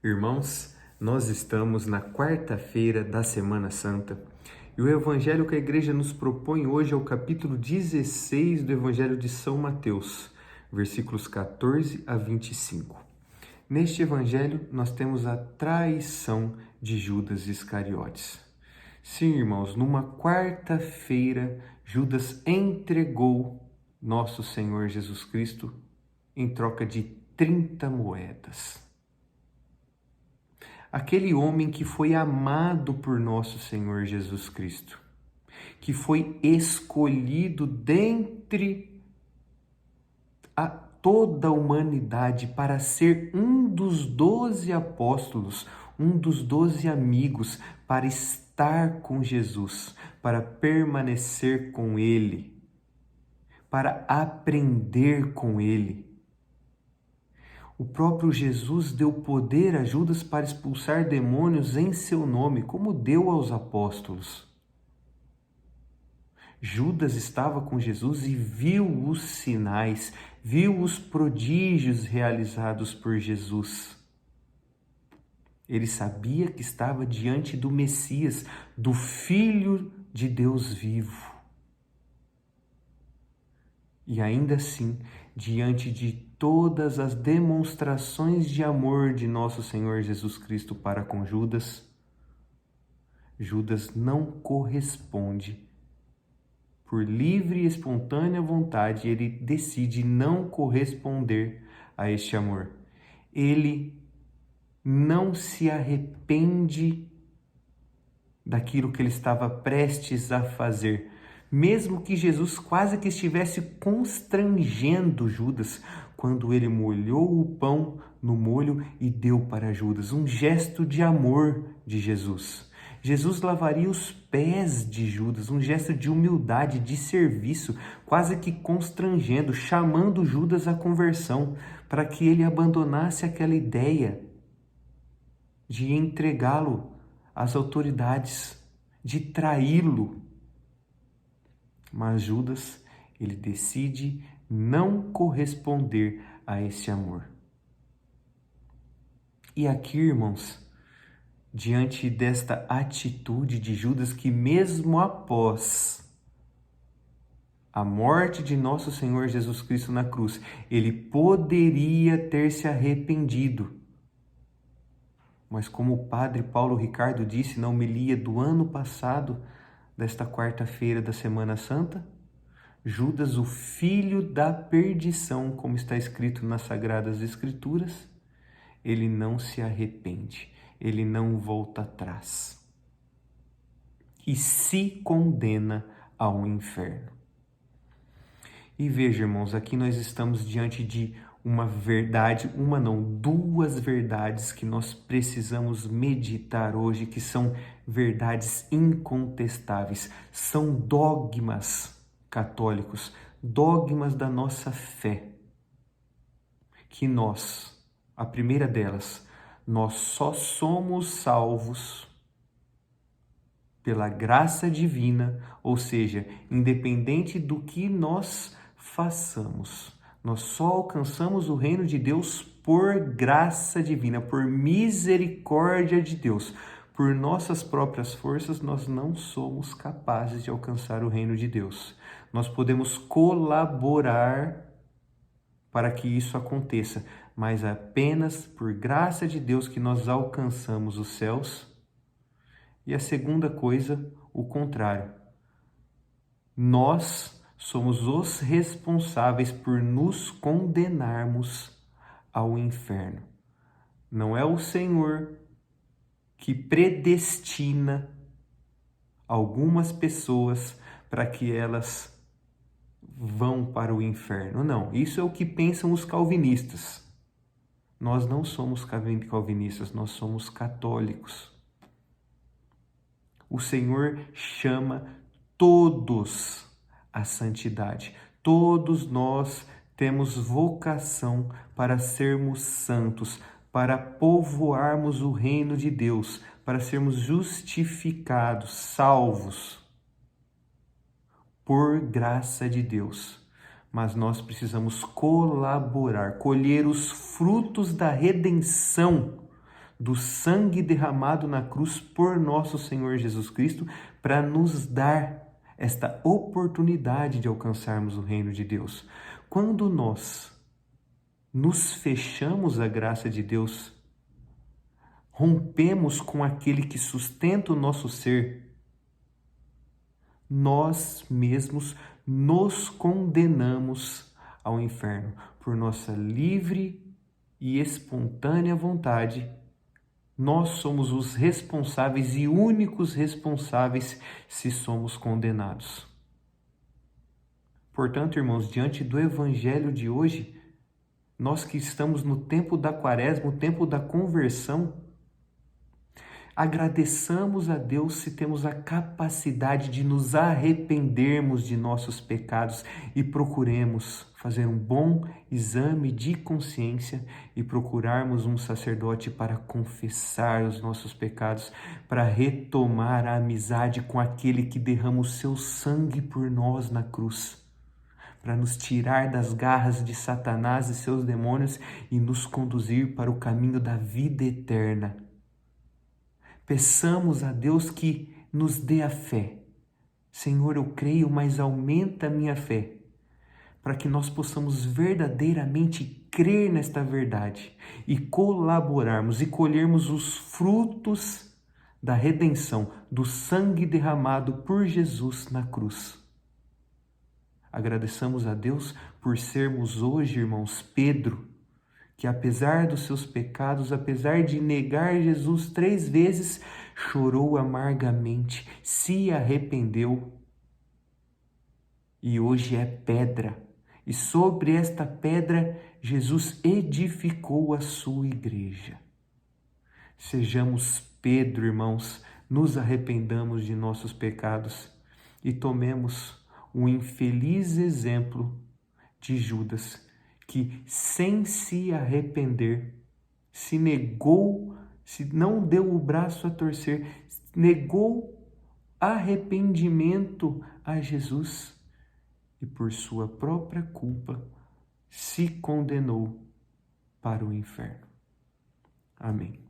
Irmãos, nós estamos na quarta-feira da Semana Santa e o evangelho que a igreja nos propõe hoje é o capítulo 16 do Evangelho de São Mateus, versículos 14 a 25. Neste evangelho, nós temos a traição de Judas Iscariotes. Sim, irmãos, numa quarta-feira, Judas entregou nosso Senhor Jesus Cristo em troca de 30 moedas. Aquele homem que foi amado por nosso Senhor Jesus Cristo, que foi escolhido dentre toda a humanidade para ser um dos 12 apóstolos, um dos 12 amigos, para estar com Jesus, para permanecer com Ele, para aprender com Ele. O próprio Jesus deu poder a Judas para expulsar demônios em seu nome, como deu aos apóstolos. Judas estava com Jesus e viu os sinais, viu os prodígios realizados por Jesus. Ele sabia que estava diante do Messias, do Filho de Deus vivo. E ainda assim, diante de todas as demonstrações de amor de nosso Senhor Jesus Cristo para com Judas, Judas não corresponde. Por livre e espontânea vontade, ele decide não corresponder a este amor. Ele não se arrepende daquilo que ele estava prestes a fazer, mesmo que Jesus quase que estivesse constrangendo Judas quando ele molhou o pão no molho e deu para Judas, um gesto de amor de Jesus. Jesus lavaria os pés de Judas, um gesto de humildade, de serviço, quase que constrangendo, chamando Judas à conversão, para que ele abandonasse aquela ideia de entregá-lo às autoridades, de traí-lo. Mas Judas, ele decide não corresponder a esse amor. E aqui, irmãos, diante desta atitude de Judas, que mesmo após a morte de nosso Senhor Jesus Cristo na cruz, ele poderia ter se arrependido. Mas como o padre Paulo Ricardo disse na homilia do ano passado, desta quarta-feira da Semana Santa, Judas, o filho da perdição, como está escrito nas Sagradas Escrituras, ele não se arrepende, ele não volta atrás e se condena ao inferno. E veja, irmãos, aqui nós estamos diante de uma verdade, duas verdades que nós precisamos meditar hoje, que são verdades incontestáveis, são dogmas católicos, dogmas da nossa fé, que nós, a primeira delas, nós só somos salvos pela graça divina, ou seja, independente do que nós façamos, nós só alcançamos o reino de Deus por graça divina, por misericórdia de Deus. Por nossas próprias forças, nós não somos capazes de alcançar o reino de Deus. Nós podemos colaborar para que isso aconteça, mas apenas por graça de Deus que nós alcançamos os céus. E a segunda coisa, o contrário. Nós somos os responsáveis por nos condenarmos ao inferno. Não é o Senhor que predestina algumas pessoas para que elas vão para o inferno. Não, isso é o que pensam os calvinistas. Nós não somos calvinistas, nós somos católicos. O Senhor chama todos à santidade. Todos nós temos vocação para sermos santos, para povoarmos o reino de Deus, para sermos justificados, salvos por graça de Deus. Mas nós precisamos colaborar, colher os frutos da redenção do sangue derramado na cruz por nosso Senhor Jesus Cristo, para nos dar esta oportunidade de alcançarmos o reino de Deus. Quando nós nos fechamos à graça de Deus, rompemos com aquele que sustenta o nosso ser, nós mesmos nos condenamos ao inferno por nossa livre e espontânea vontade. Nós somos os responsáveis e únicos responsáveis se somos condenados. Portanto, irmãos, diante do evangelho de hoje, nós que estamos no tempo da quaresma, o tempo da conversão, agradeçamos a Deus se temos a capacidade de nos arrependermos de nossos pecados e procuremos fazer um bom exame de consciência e procurarmos um sacerdote para confessar os nossos pecados, para retomar a amizade com aquele que derrama o seu sangue por nós na cruz, para nos tirar das garras de Satanás e seus demônios e nos conduzir para o caminho da vida eterna. Peçamos a Deus que nos dê a fé. Senhor, eu creio, mas aumenta a minha fé, para que nós possamos verdadeiramente crer nesta verdade e colaborarmos e colhermos os frutos da redenção, do sangue derramado por Jesus na cruz. Agradeçamos a Deus por sermos hoje, irmãos, Pedro, que apesar dos seus pecados, apesar de negar Jesus 3 vezes, chorou amargamente, se arrependeu e hoje é pedra. E sobre esta pedra, Jesus edificou a sua igreja. Sejamos Pedro, irmãos, nos arrependamos de nossos pecados e tomemos o infeliz exemplo de Judas, que sem se arrepender, se negou, se não deu o braço a torcer, negou arrependimento a Jesus e por sua própria culpa se condenou para o inferno. Amém.